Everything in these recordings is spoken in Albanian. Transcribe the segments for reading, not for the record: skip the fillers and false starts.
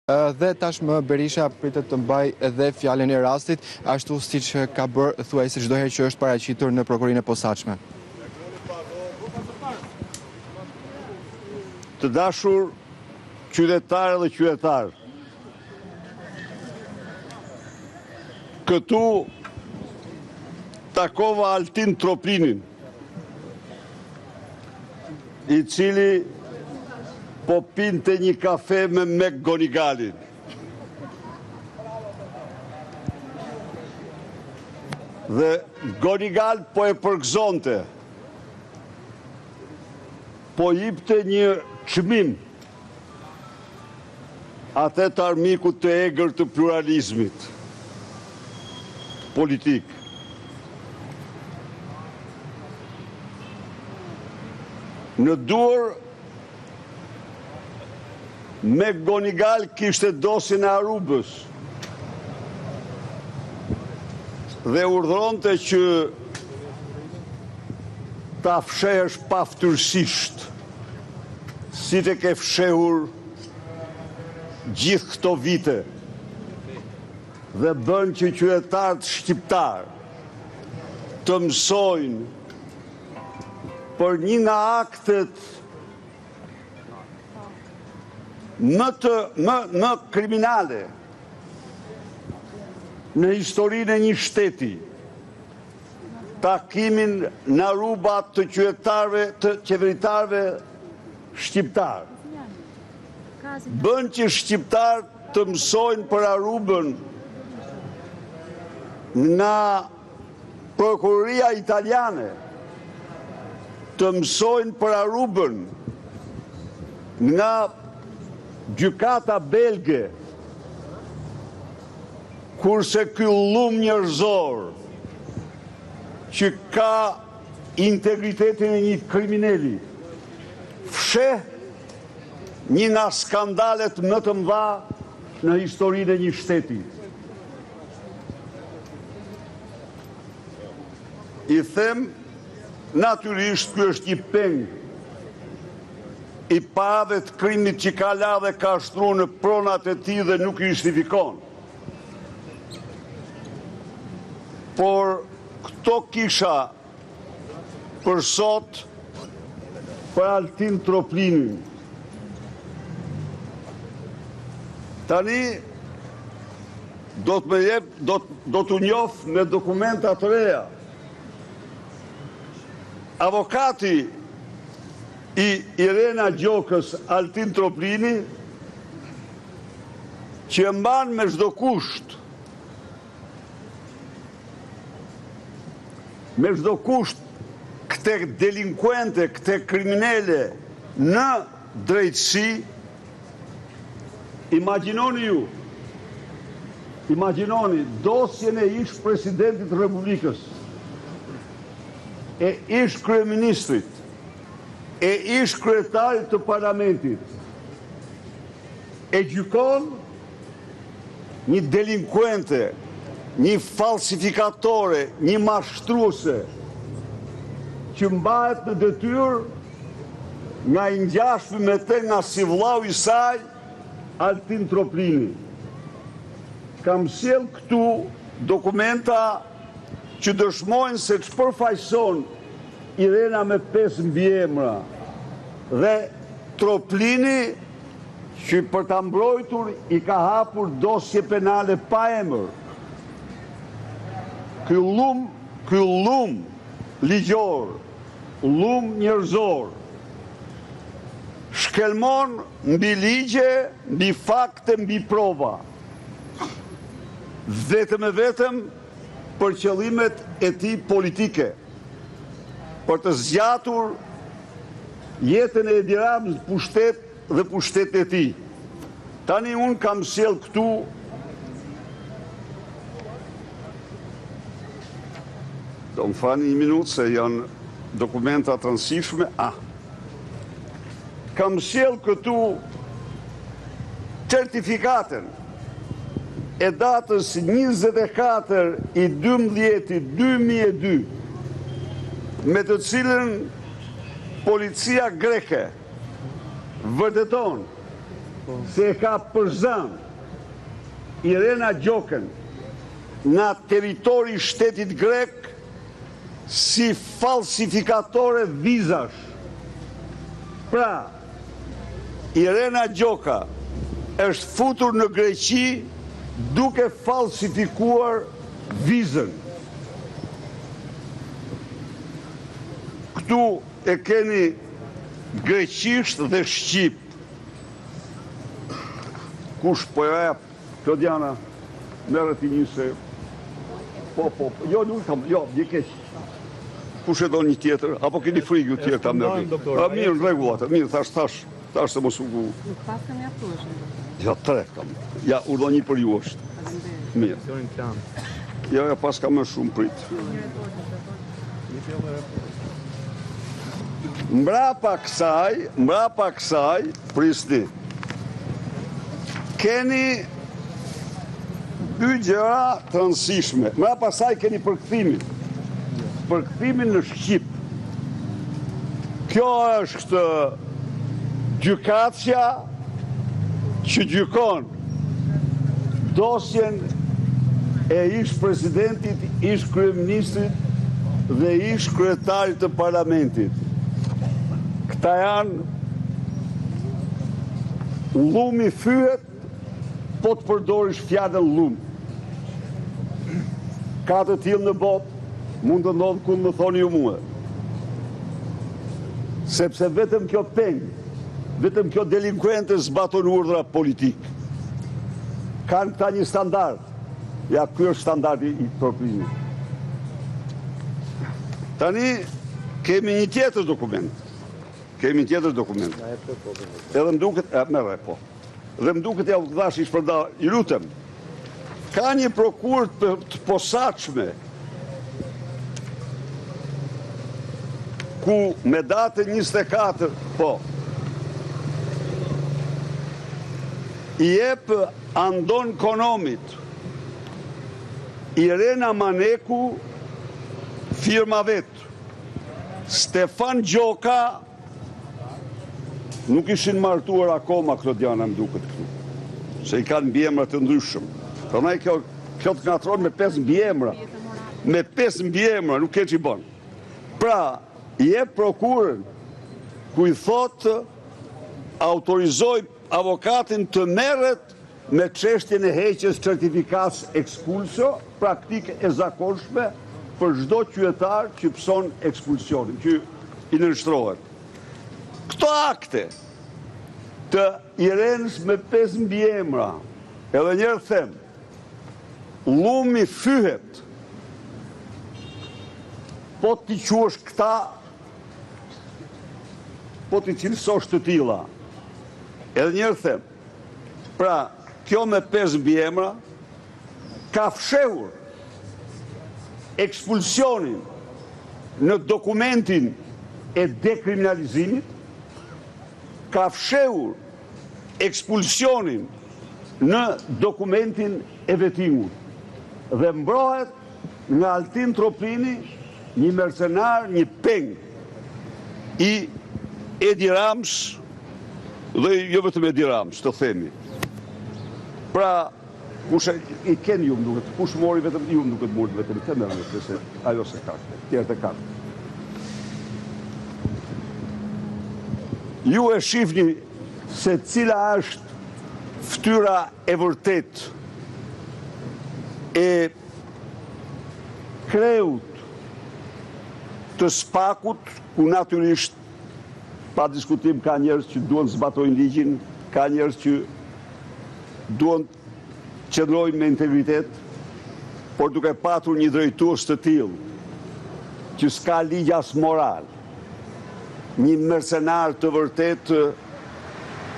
Dhe tashmë Berisha pritet të mbaj edhe fjalën e rastit, ashtu siç ka bërë thuajse çdo herë që është paraqitur në prokurorinë e posaçme. Të dashur qytetarë dhe qytetarë, këtu takova Altin Troplinin, i cili po pinte një kafe me Mek Gonigalin. Dhe Gonigal po e përgëzonte, po jipte një çmim atet armikut të egër të pluralizmit politik. Në duar Mek Gonigal kishte dosjen e Arubës dhe urdhëronte që ta fshehësh paftyrësisht, si të ke fshehur gjithë këto vite, dhe bën që qytetarët shqiptar të mësojnë për një nga aktet më kriminale në historinë e një shteti, takimin në Arubat të qytetarëve, të qeveritarëve shqiptar. Bën që shqiptarët të mësojnë për Arubën nga prokuroria italiane, të mësojnë për Arubën nga gjykata belge, kurse ky llum njerëzor që ka integritetin e një kriminali fsheh një nga skandalet më të mëdha në historinë e një shteti. I them, natyrisht ky është një peng i parave të krimit që ka la dhe ka shtru në pronat e tij dhe nuk i justifikon. Por këto kisha për sot për Altin Troplinin. Tani do t'u njoh me dokumenta të reja. Avokati i Irena Gjokës, Altin Troplini, që e mban me çdo kusht, këte delinkuente, këte kriminele në drejtësi, imagjinoni dosjen e ish presidentit të Republikës, e ish kryeministrit, e ish kryetarit të parlamentit, e gjykon një delinkuente, një falsifikatore, një mashtruese, që mbahet në detyrë nga i ngjashmi me të nga si vllau i saj, Altin Troplini. Kam sjell këtu dokumenta që dëshmojnë se ç'përfaqëson Irena me 5 mbiemra dhe Troplini që për ta mbrojtur i ka hapur dosje penale pa emër. Ky llum ligjor, llum njerëzor, shkelmon mbi ligje, mbi fakte, mbi prova. Vetëm e vetëm për qëllimet e tij politike, për të zgjatur jetën e Edi Ramës pushtet dhe pushtetin e tij. Tani unë kam sjell këtu do më fani një minutë se janë dokumenta të rëndësishme. Kam sjell këtu certifikaten e datës 24/12/2002, me të cilën policia greke vërteton se e ka përzën Irena Gjokën nga teritori i shtetit grek si falsifikatore vizash. Pra, Irena Gjoka është futur në Greqi duke falsifikuar vizën. Këtu e keni greqisht dhe shqip. Kush po e jep, Klodiana, merret i një se... Po, jo, nuk kam, jo, një keq. Kush e do një tjetër, apo keni frikë ju tjetër ta merrni? Mirë, në rregull atë, mirë, thash se mos u... Nuk pas kam mjaftueshëm. Ja, 3 kam. Ja, urdhë një për ju është. Mirë. Ja, pas kam më shumë prit. Mbrapa kësaj, prisni, keni dy gjëra të rëndësishme. Mbrapa kësaj keni përkthimin në Shqip. Kjo është gjykatja që gjykon dosjen e ish presidentit, ish kryeministrit dhe ish kryetarit të parlamentit. Këta janë llumi fyet, po të përdorish fjalën llum. Ka të tillë në botë, mund të ndodhë ku më thoni ju mua. Sepse vetëm kjo peng, vetëm kjo delinkuente zbaton urdhra politik. Kanë këta një standard. Ja, ky është standardi i proprizimit. Tani kemi një tjetër dokument. Edhe më duket, merre po. Dhe më duket ja u dhash i shpërnda, i lutem. Ka një prokurë të posaçme ku me datën 24, po, i jep Andon Konomit, Irena Maneku, firma vetë, Stefan Gjoka, nuk ishin martuar akoma, Klodiana, më duket këtu, se i kanë mbiemra të ndryshëm. Prandaj kjo të ngatron me 5 mbiemra. Me 5 mbiemra, nuk e që i bon. Pra, i jep prokurën ku i thotë autorizoj avokatin të merret me çështjen e heqjes certifikatës expulso, praktikë e zakonshme për çdo qytetar që pëson ekspulsionin, që i nënshtrohet. Këto akte të Irenës me 5 mbiemra, edhe njerë them, llumi fyhet, po t'i quash këta, po t'i cilësosh të tilla. Edhe njerë them, pra, kjo me 5 mbiemra, ka fshehur ekspulsionin në dokumentin e dekriminalizimit, ka fshehur ekspulsionin në dokumentin e vetimut dhe mbrohet nga Altin Tropini, një mercenar, një peng i Edi Rams dhe jo vetëm Edi Rams, të themi. Pra, kush i keni ju më duket, kush mori vetëm ju më duket mori vetëm të mërë, se ajo se ka, tjerë të ka. Ju e shifni se cila është ftyra e vërtet e kreut të Spakut, ku natyrisht pa diskutim ka njerëz që duan zbatojnë ligjin, ka njerëz që duan qëndrojnë me integritet, por duke patur një drejtues të tillë që s'ka ligj as moral, një mercenar të vërtet,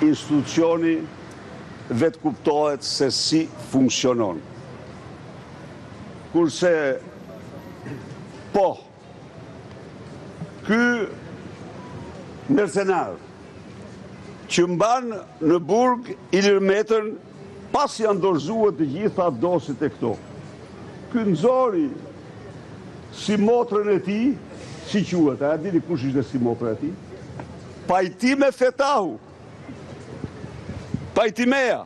institucioni vetë kuptohet se si funksionon. Kurse, po, ky mercenar që mban në burg Ilir Metën pas janë dorëzuar të gjitha dosit e këto. Ky nxori si motrën e tij, si quhet, a dini kush ishte si motra e tij? Pajtime Fetahu. Pajtimeja,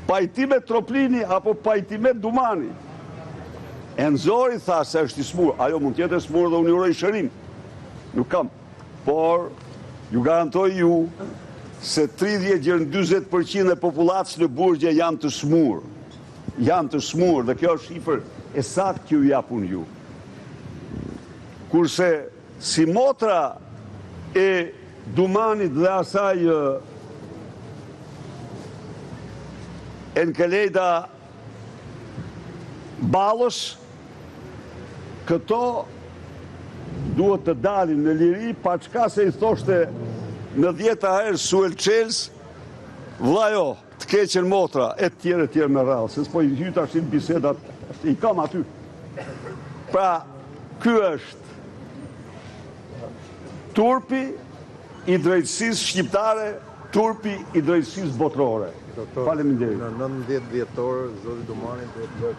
Pajtime Troplini apo Pajtime Dumani. Enzori tha se është i smur, ajo mund tjetë e smur dhe unë uroj shërim. Nuk kam, por ju garantoj ju se 30-40% e populacës në Burgje janë të smur. Janë të smur dhe kjo është shifër e saktë që ju japun ju. Kurse si motra e Dumanit dhe asaj Enkelejda Balës, këto duhet të dalin në liri, pa qka se i thoshte në 10 herë Suel Çels, vlajo, të keqen motra, e tjere me rrallë, se s'po i hyta ashtin bisedat, i kam aty. Pra, ky është turpi i drejtësisë shqiptare, turpi i drejtësisë botërore. Faleminderit. Në 19 dhjetor, zoti Dumani do të